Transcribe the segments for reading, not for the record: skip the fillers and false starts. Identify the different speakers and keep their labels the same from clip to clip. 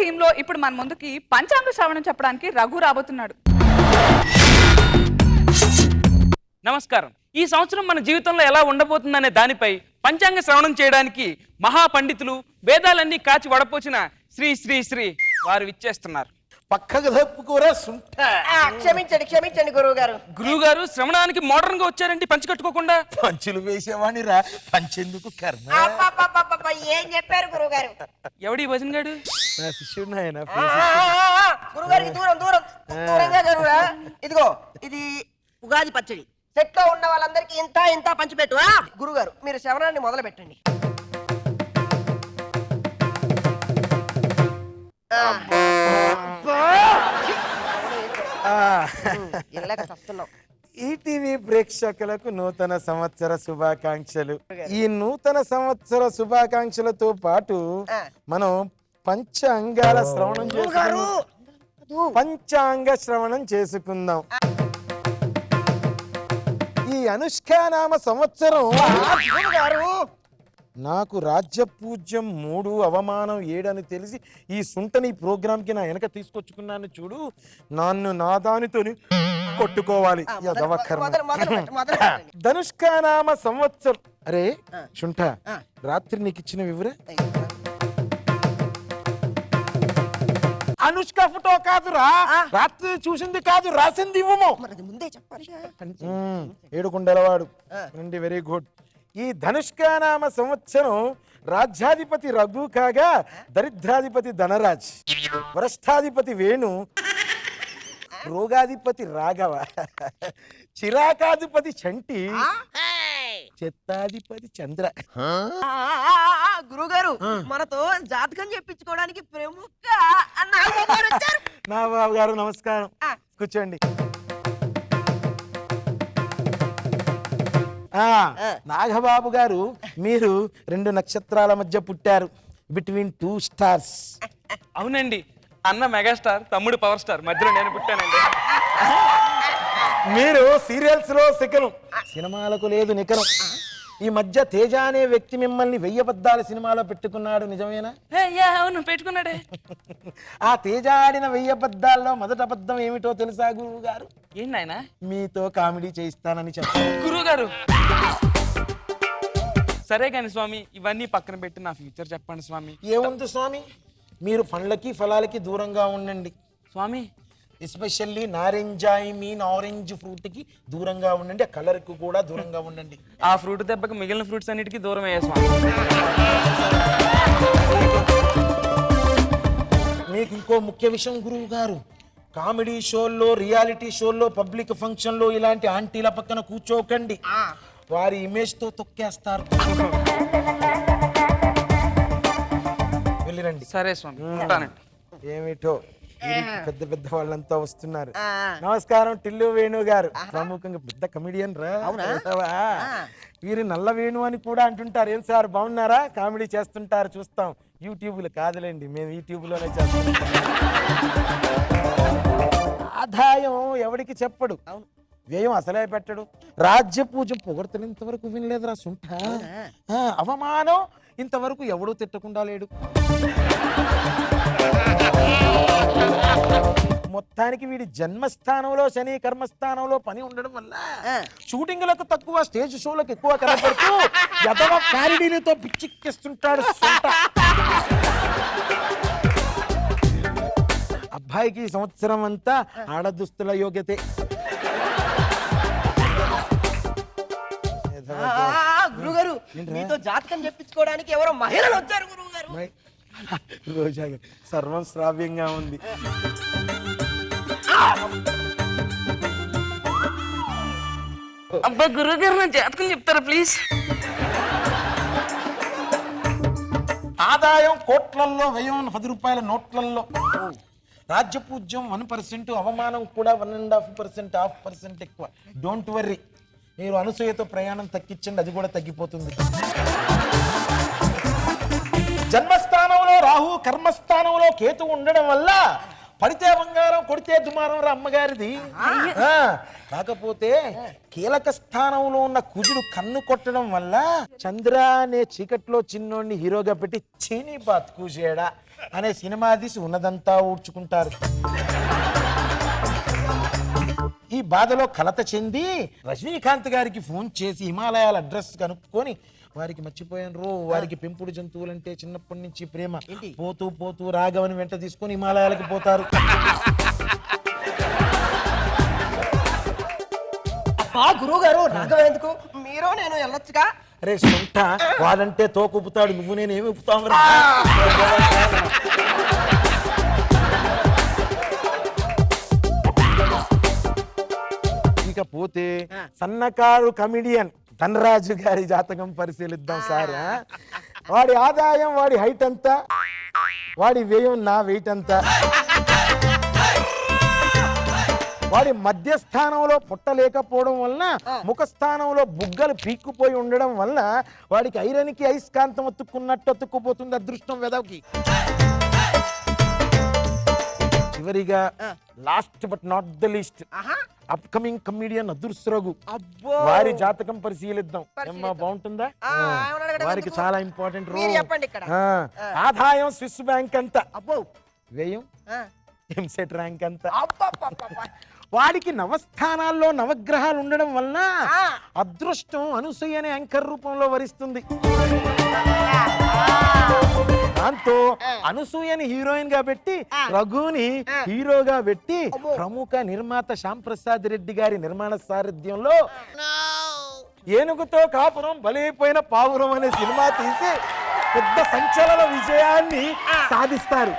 Speaker 1: Theme లో ఇప్పుడు మన ముందుకి పంచాంగ శ్రవణం చెప్పడానికి రఘు రాబోతున్నాడు.
Speaker 2: నమస్కారం. ఈ సంవత్సరం మన జీవితంలో ఎలా ఉండబోతుందనే దానిపై పంచాంగ శ్రవణం చేయడానికి మహాపండితులు వేదాలన్నీ కాచి వడపోచిన శ్రీ శ్రీ శ్రీ వారు విచ్చేస్తున్నారు.
Speaker 3: పక్కకు తప్పుకోరా సుంఠ.
Speaker 4: క్షమించండి క్షమించండి గురువు గారు.
Speaker 2: గురువు గారు శ్రవణానికి మోడర్న్ గా వచ్చారండి, పంచి కట్టుకోకుండా.
Speaker 3: పంచులు వేసేవాణి రా, పంచెందుకు కర్మ.
Speaker 4: ఏం చెప్పారు గురువు గారు?
Speaker 2: ఎవడి భజన్ గాడు?
Speaker 3: నా శిష్యుడు ఆయన.
Speaker 4: గురువు గారికి దూరం దూరం దూరంగా జరుగురా. ఇదిగో ఇది ఉగాది పచ్చడి. సెట్ లో ఉన్న వాళ్ళందరికీ ఇంత ఇంత పంచిపెట్టు. గురువు గారు మీరు శ్రవణాన్ని మొదలు పెట్టండి.
Speaker 3: ఈటీవీ ప్రేక్షకులకు నూతన సంవత్సర శుభాకాంక్షలు. ఈ నూతన సంవత్సర శుభాకాంక్షలతో పాటు మనం పంచాంగాల శ్రవణం చేసుకుందాం. పంచాంగ శ్రవణం చేసుకుందాం. ఈ అనుష్కానామ సంవత్సరం నాకు రాజ్య పూజ్యం 3 అవమానం 7 అని తెలిసి ఈ సుంటని ప్రోగ్రామ్ కి నా వెనక తీసుకొచ్చుకున్నాను చూడు. నన్ను నాదానితోని కొట్టుకోవాలి. ధనుష్కానామ సంవత్సరం. అరే శుంఠ, రాత్రి నీకు ఇచ్చిన వివరే అనుష్క ఫోటో కాదురా, రాత్రి చూసింది కాదు, రాసింది ఇవ్వము.
Speaker 4: ముందే చెప్పాలి.
Speaker 3: 7 కుండలవాడు. Very good. ఈ ధనుష్కానామ సంవత్సరం రాజ్యాధిపతి రఘు కాగా దరిద్రాధిపతి ధనరాజ్, వరష్టాధిపతి వేణు, రోగాధిపతి రాఘవ, చిరాకాధిపతి చంటి, చెత్తాధిపతి చంద్ర.
Speaker 4: గురుగారు మనతో జాతకం చెప్పించుకోవడానికి ప్రముఖ
Speaker 3: నా బాబు గారు నమస్కారం, కూర్చోండి. నాగబాబు గారు మీరు 2 నక్షత్రాల మధ్య పుట్టారు, బిట్వీన్ 2 స్టార్స్.
Speaker 2: అవునండి, అన్న మెగాస్టార్, తమ్ముడు పవర్ స్టార్, మధ్యలో నేను పుట్టానండి.
Speaker 3: మీరు సీరియల్స్ లో శకలం, సినిమాలకు లేదు నికరం. ఈ మధ్య తేజ అనే వ్యక్తి మిమ్మల్ని 1000 అబద్ధాల సినిమాలో పెట్టుకున్నాడు, నిజమేనా?
Speaker 2: అవును, పెట్టుకున్నాడే.
Speaker 3: ఆ తేజ ఆడిన 1000 అబద్ధాల్లో మొదటి అబద్ధం ఏమిటో తెలుసా గురువు గారు?
Speaker 2: ఏంటి నాయనా?
Speaker 3: మీతో కామెడీ చేయిస్తానని చెప్పారు.
Speaker 2: గురువు గారు సరే కానీ స్వామి, ఇవన్నీ పక్కన పెట్టి నా ఫ్యూచర్ చెప్పండి స్వామి.
Speaker 3: ఏముంది స్వామి, మీరు పండ్లకి ఫలాలకి దూరంగా ఉండండి
Speaker 2: స్వామి.
Speaker 3: ఎస్పెషల్లీ నారెంజాయి మీన్ ఆరెంజ్ ఫ్రూట్ కి దూరంగా ఉండండి, ఆ కలర్ కు కూడా దూరంగా ఉండండి.
Speaker 2: ఆ ఫ్రూట్ దెబ్బకి మిగిలిన ఫ్రూట్స్ అన్నిటికీ దూరం అయ్యా స్వామి.
Speaker 3: మీకు ఇంకో ముఖ్య విషయం గురువు గారు, కామెడీ షోల్లో, రియాలిటీ షోల్లో, పబ్లిక్ ఫంక్షన్ లో ఇలాంటి ఆంటీల పక్కన కూర్చోకండి, వారి ఇమేజ్ తో తొక్కేస్తారు. వెళ్ళిరండి.
Speaker 2: సరే స్వామి, ఉంటానండి.
Speaker 3: ఏమిటో పెద్ద పెద్ద వాళ్ళంతా వస్తున్నారు. నమస్కారం టిల్లు వేణు గారు, ప్రముఖంగా పెద్ద కమెడియన్ రా. వీరు నల్ల వేణు అని కూడా అంటుంటారు. ఏం సార్ బాగున్నారా? కామెడీ చేస్తుంటారు, చూస్తాం. యూట్యూబ్లో కాదులేండి, మేము యూట్యూబ్లోనే చేస్తాం. ఆదాయం ఎవడికి చెప్పడు, వ్యయం అసలే పెట్టడు. రాజ్య పూజ పొగడతలు ఇంతవరకు వినలేదురా సుంఠ. అవమానం ఇంతవరకు ఎవడూ తిట్టకుండా లేడు. మొత్తానికి వీడి జన్మస్థానంలో శని, కర్మస్థానంలో పని ఉండడం వల్ల షూటింగ్లకు తక్కువ, స్టేజ్ షోలకు ఎక్కువ కనపడుతూ యదవ ప్యారిడీలతో పిచ్చిక్కిస్తుంటాడు. అబ్బాయికి సంవత్సరం అంతా ఆడదుస్తుల యోగ్యతే.
Speaker 4: గురుగారు మీతో జాతకం చెప్పించుకోవడానికి ఎవరో మహిళలు వచ్చారు గురువు గారు.
Speaker 3: రోజా సర్వం శ్రావ్యంగా ఉంది.
Speaker 2: అబ్బా గురువు గారు, నా జాతకం చెప్తారా ప్లీజ్?
Speaker 3: ఆదాయం కోట్లల్లో, వ్యయం 10 రూపాయల నోట్లల్లో. రాజ్యపూజ్యం 1%, అవమానం కూడా 1.5%, 0.5% ఎక్కువ. డోంట్ వర్రీ, మీరు అనసూయతో ప్రయాణం తగ్గించండి, అది కూడా తగ్గిపోతుంది. జన్మస్థానంలో రాహు, కర్మస్థానంలో కేతు ఉండడం వల్ల పడితే బంగారం, కొడితే దుమారం రా అమ్మగారిది. కాకపోతే కీలక స్థానంలో ఉన్న కుజుడు కన్ను కొట్టడం వల్ల చంద్ర అనే చీకట్లో చిన్నోడిని హీరోగా పెట్టి చీనీ బాత్ కూసేడా అనే సినిమా తీసి ఉన్నదంతా ఊడ్చుకుంటారు. ఈ బాధలో కలత చెంది రజనీకాంత్ గారికి ఫోన్ చేసి హిమాలయాల అడ్రస్ కనుక్కొని వారికి మర్చిపోయాను వారికి పెంపుడు జంతువులంటే చిన్నప్పటి నుంచి ప్రేమ. పోతూ పోతూ రాఘవని వెంట తీసుకొని హిమాలయాలకి పోతారు.
Speaker 4: గురువు గారు రాఘవ ఎందుకు, మీరు నేను వెళ్ళొచ్చుగా.
Speaker 3: అరే సొంట, వాడంటే తోకుపుతాడు, నువ్వు నేను ఏమి ఉపుతావు? ఇకపోతే సన్నకారు కమిడియన్ ధనరాజు గారి జాతకం పరిశీలిద్దాం సార్. వాడి ఆదాయం, వాడి హైట్ ఎంత, వాడి వ్యయం నా వెయిట్ ఎంత, వాడి మధ్యస్థానంలో పుట్టలేకపోవడం వలన ముఖస్థానంలో బుగ్గలు పీక్కుపోయి ఉండడం వల్ల వాడికి ఐరన్కి అయస్కాంతం అతుక్కున్నట్టు అతుక్కుపోతుంది అదృష్టం వెదవికి. చివరిగా last but not the least upcoming comedian Adrushyaraghu, వారి జాతకం పరిశీలిద్దాం. అమ్మా బాగుంటుందా? వారికి చాలా ఇంపార్టెంట్ రోల్. ఆదాయం స్విస్ బ్యాంక్ అంత, వ్యయం ఎంసెట్ ర్యాంక్ అంత. వాడికి నవస్థానాల్లో నవగ్రహాలు ఉండడం వలన అదృష్టం అనసూయ అనే యాంకర్ రూపంలో వరిస్తుంది. దాంతో అనసూయని హీరోయిన్ గా పెట్టి రఘుని హీరోగా పెట్టి ప్రముఖ నిర్మాత శ్యామ్ ప్రసాద్ రెడ్డి గారి నిర్మాణ సారథ్యంలో ఏనుగుతో కాపురం బలైపోయిన పావురం అనే సినిమా తీసి పెద్ద సంచలన విజయాన్ని సాధిస్తారు.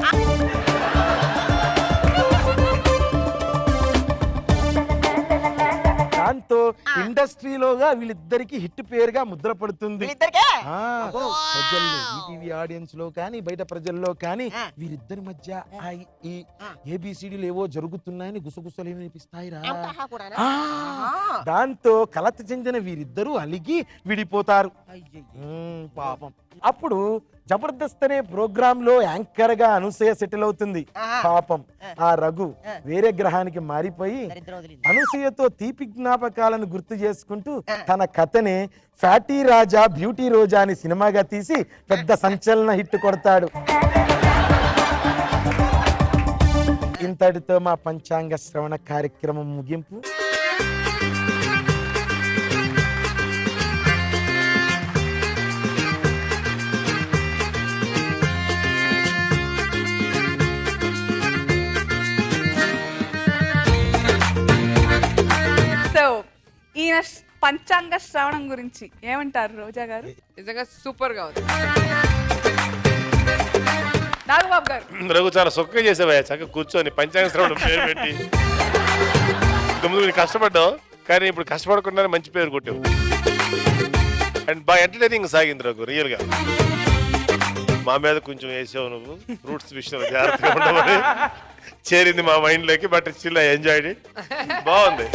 Speaker 3: దాంతో ఇండస్ట్రీలోగా వీళ్ళిద్దరికి హిట్ పేరుగా ముద్ర పడుతుంది. ప్రజల్లో ఈటీవీ ఆడియన్స్ లో కానీ బయట ప్రజల్లో కానీ వీరిద్దరి మధ్య ఈ ఏబిసిడీలు ఏవో జరుగుతున్నాయని గుసగుసలు ఏమి వినిపిస్తాయిరా. దాంతో కలత చెందిన వీరిద్దరూ అలిగి విడిపోతారు. పాపం. అప్పుడు జబర్దస్త్ అనే ప్రోగ్రామ్ లో యాంకర్ గా అనసూయ సెటిల్ అవుతుంది. పాపం ఆ రఘు వేరే గ్రహానికి మారిపోయి అనసూయతో తీపి జ్ఞాపకాలను గుర్తు చేసుకుంటూ తన కథని ఫ్యాటీ రాజా బ్యూటీ రోజా అని సినిమాగా తీసి పెద్ద సంచలన హిట్ కొడతాడు. ఇంతటితో మా పంచాంగ శ్రవణ కార్యక్రమం ముగింపు.
Speaker 1: ఈయన పంచాంగ శ్రవణం గురించి ఏమంటారు రోజా గారు?
Speaker 5: నిజంగా సూపర్ గా ఉంది.
Speaker 1: నాగబాబు గారు?
Speaker 6: రఘు చాలా సొక్కగా చేసావా, చక్కగా కూర్చొని పంచాంగ శ్రవణం పేరు పెట్టి. ముందు కష్టపడ్డావు కానీ ఇప్పుడు కష్టపడకుండానే మంచి పేరు కొట్టావు. అండ్ బాగా ఎంటర్టైనింగ్ సాగింది రఘు. రియల్ గా మా మీద కొంచెం వేసావు నువ్వు, ఫ్రూట్స్ విషయంలో జాగ్రత్తగా ఉండమని చేరింది మా మైండ్ లోకి. But still I enjoyed it. బాగుంది.